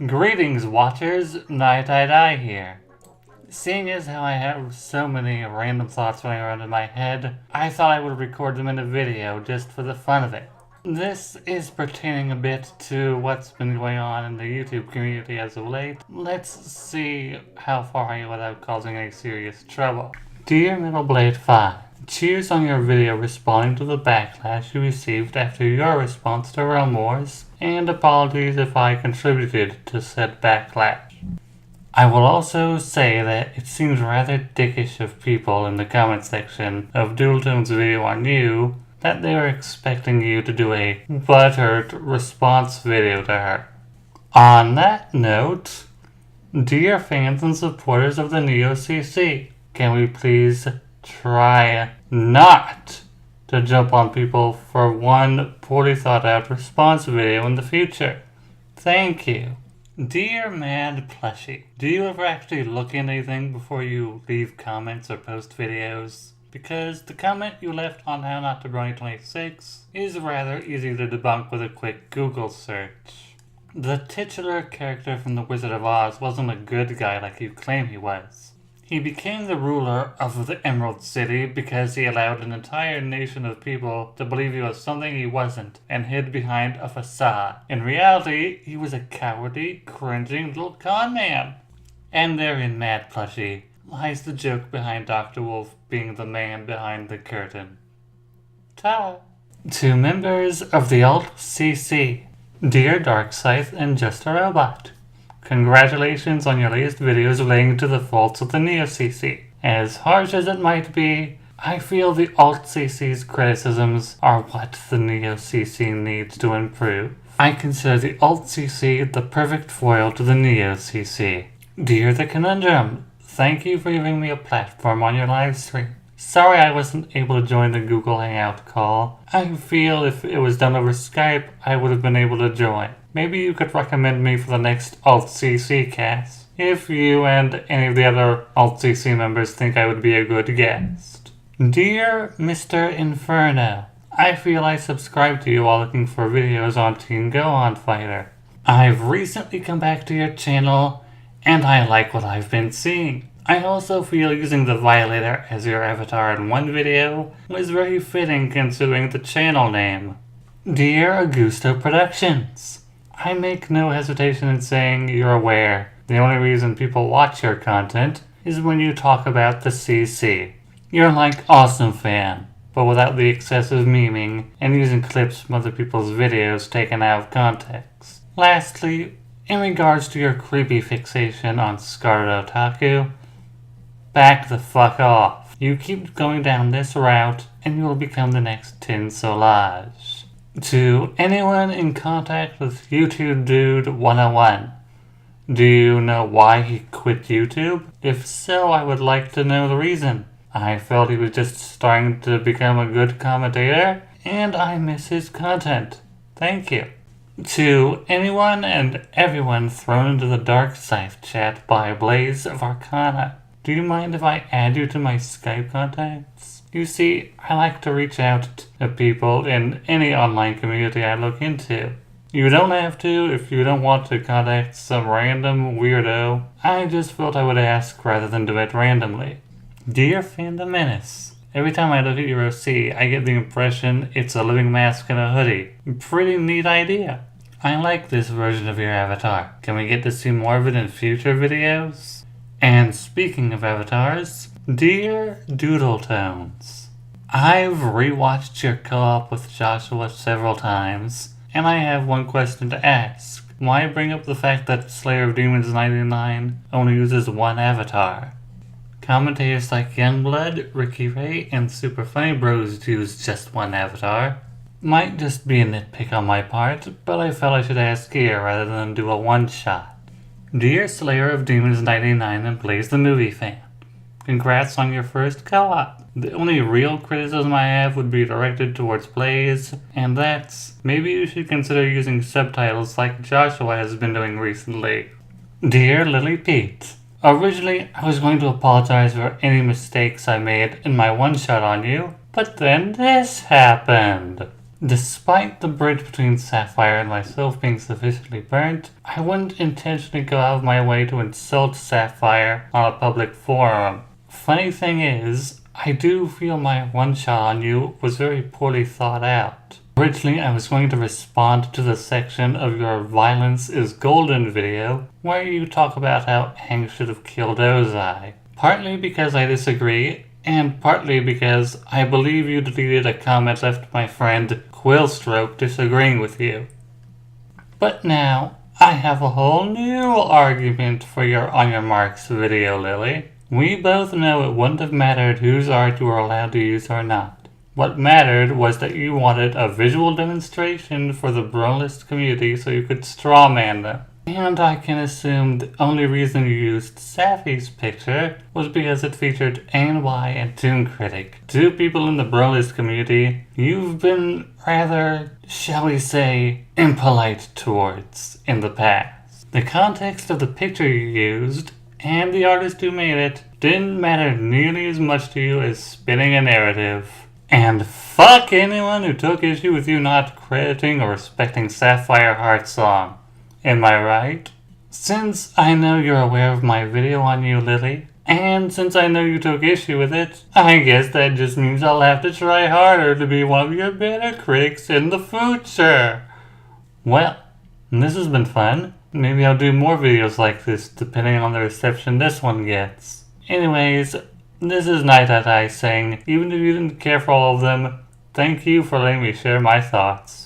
Greetings, watchers. Night here. Seeing as how I have so many random thoughts running around in my head, I thought I would record them in a video just for the fun of it. This is pertaining a bit to what's been going on in the YouTube community as of late. Let's see how far I get without causing any serious trouble. Dear Metal Blade 5, cheers on your video responding to the backlash you received after your response to Realm Wars, and apologies if I contributed to said backlash. I will also say that it seems rather dickish of people in the comment section of Dualtone's video on you that they were expecting you to do a butthurt response video to her. On that note, dear fans and supporters of the NeoCC, can we please try not to jump on people for one poorly thought out response video in the future? Thank you. Dear Mad Plushie, do you ever actually look into anything before you leave comments or post videos? Because the comment you left on How Not to Brony 26 is rather easy to debunk with a quick Google search. The titular character from The Wizard of Oz wasn't a good guy like you claim he was. He became the ruler of the Emerald City because he allowed an entire nation of people to believe he was something he wasn't and hid behind a facade. In reality, he was a cowardly, cringing little con man. And therein, Mad Plushie, lies the joke behind Dr. Wolf being the man behind the curtain. Ta! To members of the Alt-CC, dear Darkscythe and Just a Robot, congratulations on your latest videos relating to the faults of the NeoCC. As harsh as it might be, I feel the Alt-CC's criticisms are what the NeoCC needs to improve. I consider the Alt-CC the perfect foil to the NeoCC. Dear The Conundrum, thank you for giving me a platform on your live stream. Sorry I wasn't able to join the Google Hangout call. I feel if it was done over Skype, I would have been able to join. Maybe you could recommend me for the next Alt-CC cast, if you and any of the other Alt-CC members think I would be a good guest. Dear Mr. Inferno, I feel I subscribe to you while looking for videos on Teen Go-On Fighter. I've recently come back to your channel, and I like what I've been seeing. I also feel using the Violator as your avatar in one video was very fitting considering the channel name. Dear Augusto Productions, I make no hesitation in saying you're aware the only reason people watch your content is when you talk about the CC. You're like Awesome Fan, but without the excessive memeing and using clips from other people's videos taken out of context. Lastly, in regards to your creepy fixation on Scarlet Otaku, back the fuck off. You keep going down this route and you will become the next Tin Solage. To anyone in contact with YouTube Dude 101, do you know why he quit YouTube? If so, I would like to know the reason. I felt he was just starting to become a good commentator, and I miss his content. Thank you. To anyone and everyone thrown into the Darkscythe chat by Blaze of Arcana, do you mind if I add you to my Skype contacts? You see, I like to reach out to people in any online community I look into. You don't have to if you don't want to contact some random weirdo. I just felt I would ask rather than do it randomly. Dear Fandom Menace, every time I look at your OC, I get the impression it's a living mask in a hoodie. Pretty neat idea. I like this version of your avatar. Can we get to see more of it in future videos? And speaking of avatars, dear Doodletones, I've rewatched your co-op with Joshua several times, and I have one question to ask. Why bring up the fact that Slayer of Demons 99 only uses one avatar? Commentators like Youngblood, Ricky Ray, and Super Funny Bros use just one avatar. Might just be a nitpick on my part, but I felt I should ask here rather than do a one-shot. Dear Slayer of Demons 99 and Blaze the Movie fan, congrats on your first co-op. The only real criticism I have would be directed towards Blaze, and that's maybe you should consider using subtitles like Joshua has been doing recently. Dear Lily Pete, originally I was going to apologize for any mistakes I made in my one-shot on you, but then this happened. Despite the bridge between Sapphire and myself being sufficiently burnt, I wouldn't intentionally go out of my way to insult Sapphire on a public forum. Funny thing is, I do feel my one shot on you was very poorly thought out. Originally, I was going to respond to the section of your Violence is Golden video where you talk about how Aang should have killed Ozai. Partly because I disagree, and partly because I believe you deleted a comment left by my friend Quillstroke disagreeing with you. But now, I have a whole new argument for your On Your Marks video, Lily. We both know it wouldn't have mattered whose art you were allowed to use or not. What mattered was that you wanted a visual demonstration for the Brolist community so you could strawman them. And I can assume the only reason you used Sappy's picture was because it featured ANY and Toon Critic, two people in the Brolist community you've been rather, shall we say, impolite towards in the past. The context of the picture you used, and the artist who made it, didn't matter nearly as much to you as spinning a narrative. And fuck anyone who took issue with you not crediting or respecting Sapphire Heart's song. Am I right? Since I know you're aware of my video on you, Lily, and since I know you took issue with it, I guess that just means I'll have to try harder to be one of your better critics in the future. Well, this has been fun. Maybe I'll do more videos like this depending on the reception this one gets. Anyways, this is Night saying, even if you didn't care for all of them, thank you for letting me share my thoughts.